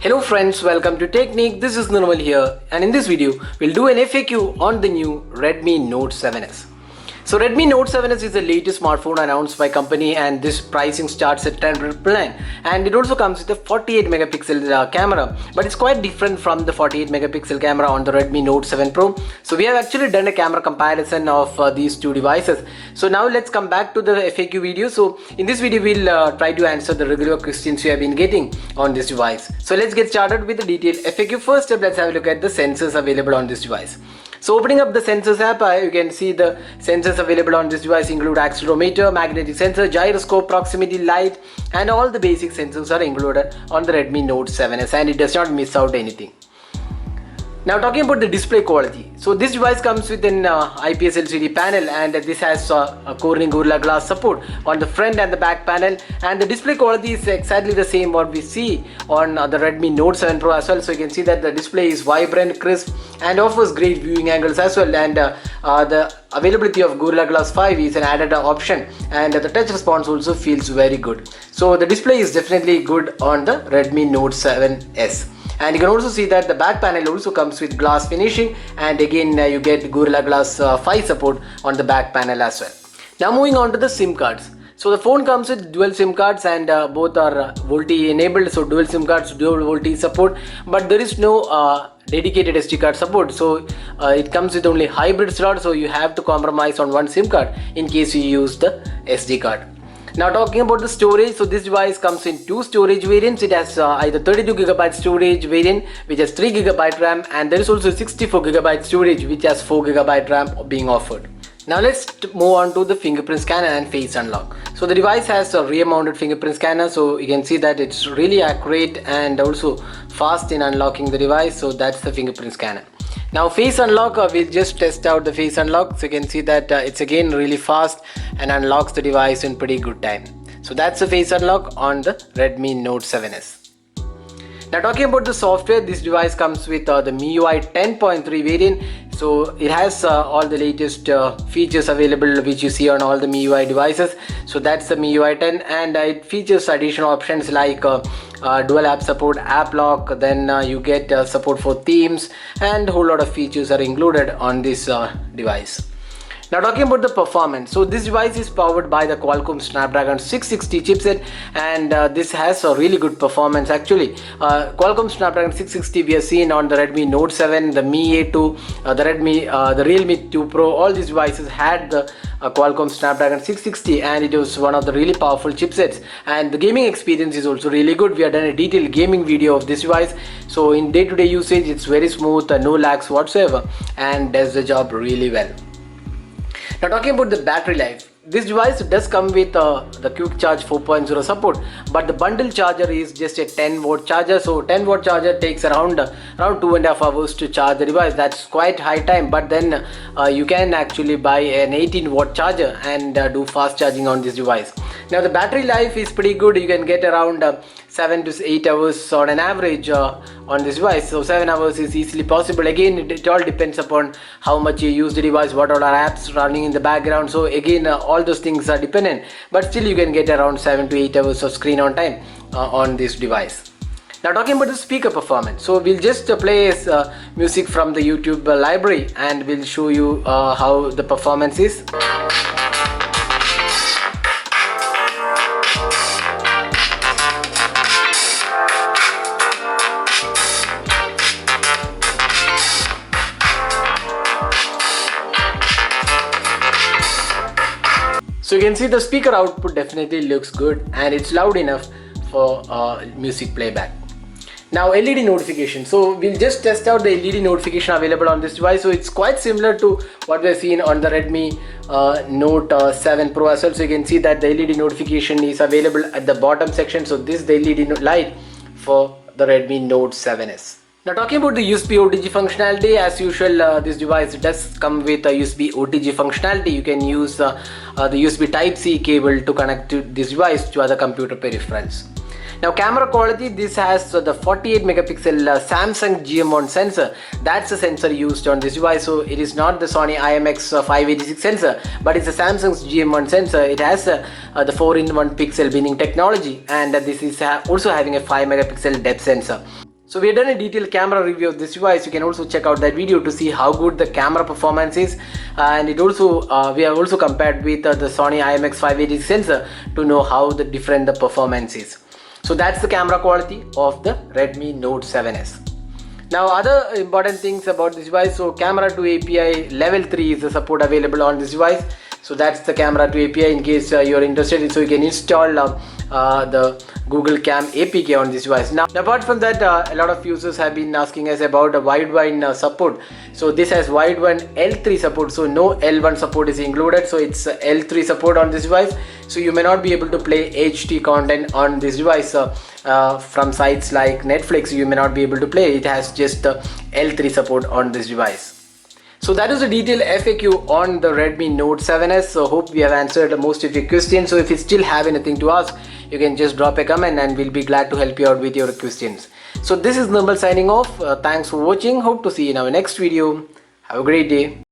Hello friends, welcome to Technique. This is Nirmal here, and in this video we'll do an FAQ on the new Redmi Note 7s. So Redmi Note 7s is the latest smartphone announced by company, and this pricing starts at 10,999, and it also comes with a 48 megapixel camera, but it's quite different from the 48 megapixel camera on the Redmi Note 7 Pro. So we have actually done a camera comparison of these two devices. So now let's come back to the FAQ video. So in this video we'll try to answer the regular questions you have been getting on this device. So let's get started with the detailed FAQ. First up, let's have a look at the sensors available on this device. So opening up the sensors app, you can see the sensors available on this device include accelerometer, magnetic sensor, gyroscope, proximity light, and all the basic sensors are included on the Redmi Note 7s, and it does not miss out anything. Now talking about the display quality, so this device comes with an IPS LCD panel, and this has a Corning Gorilla Glass support on the front and the back panel, and the display quality is exactly the same what we see on the Redmi Note 7 Pro as well. So you can see that the display is vibrant, crisp, and offers great viewing angles as well, and the availability of Gorilla Glass 5 is an added option, and the touch response also feels very good. So the display is definitely good on the Redmi Note 7s. And you can also see that the back panel also comes with glass finishing, and again you get Gorilla Glass 5 support on the back panel as well. Now moving on to the SIM cards. So the phone comes with dual SIM cards, and both are VoLTE enabled, so dual SIM cards, dual VoLTE support, but there is no dedicated SD card support. So it comes with only hybrid slot, so you have to compromise on one SIM card in case you use the SD card. Now talking about the storage, so this device comes in two storage variants. It has either 32GB storage variant which has 3GB RAM, and there is also 64GB storage which has 4GB RAM being offered. Now let's move on to the fingerprint scanner and face unlock. So the device has a rear mounted fingerprint scanner, so you can see that it's really accurate and also fast in unlocking the device. So that's the fingerprint scanner. Now face unlock, we'll just test out the face unlock. So you can see that it's again really fast and unlocks the device in pretty good time. So that's the face unlock on the Redmi Note 7s. Now talking about the software, this device comes with the MIUI 10.3 variant. So it has all the latest features available which you see on all the MIUI devices. So that's the MIUI 10, and it features additional options like dual app support, app lock, then you get support for themes, and a whole lot of features are included on this device. Now talking about the performance, so this device is powered by the Qualcomm Snapdragon 660 chipset, and this has a really good performance actually. Qualcomm Snapdragon 660 we have seen on the Redmi Note 7, the Mi A2, the Realme 2 Pro. All these devices had the Qualcomm Snapdragon 660, and it was one of the really powerful chipsets, and the gaming experience is also really good. We have done a detailed gaming video of this device, so in day-to-day usage it's very smooth, no lags whatsoever, and does the job really well. Now talking about the battery life, this device does come with the Quick Charge 4.0 support, but the bundle charger is just a 10-watt charger. So 10-watt charger takes around 2.5 hours to charge the device. That's quite high time, but then you can actually buy an 18-watt charger and do fast charging on this device. Now the battery life is pretty good. You can get around 7 to 8 hours on an average on this device. So 7 hours is easily possible. Again, it all depends upon how much you use the device, what are apps running in the background. So again, all those things are dependent, but still you can get around 7 to 8 hours of screen on time on this device. Now talking about the speaker performance, so we'll just play music from the YouTube library, and we'll show you how the performance is. So you can see the speaker output definitely looks good, and it's loud enough for music playback. Now LED notification, so we'll just test out the LED notification available on this device. So it's quite similar to what we've seen on the Redmi Note 7 Pro as well. So you can see that the LED notification is available at the bottom section. So this is the LED light for the Redmi Note 7s. Now talking about the USB OTG functionality, as usual this device does come with a USB OTG functionality. You can use the USB Type-C cable to connect to this device to other computer peripherals. Now camera quality, this has the 48 megapixel Samsung GM1 sensor. That's the sensor used on this device. So it is not the Sony IMX586 sensor, but it's a Samsung's GM1 sensor. It has the 4-in-1 pixel binning technology, and this is also having a 5 megapixel depth sensor. So we have done a detailed camera review of this device. You can also check out that video to see how good the camera performance is, and it also we have also compared with the Sony IMX580 sensor to know how the different the performance is. So that's the camera quality of the Redmi Note 7s. Now other important things about this device, so camera to API level 3 is the support available on this device. So that's the camera to API in case you're interested. So you can install the Google Cam APK on this device. Now apart from that, a lot of users have been asking us about a wideband support. So this has wideband L3 support, so no L1 support is included, so it's L3 support on this device. So you may not be able to play HD content on this device from sites like Netflix. You may not be able to play. It has just the L3 support on this device. So that is a detailed FAQ on the Redmi Note 7s. So hope we have answered most of your questions. So if you still have anything to ask, you can just drop a comment and we'll be glad to help you out with your questions. So this is Nirmal signing off. Thanks for watching. Hope to see you in our next video. Have a great day.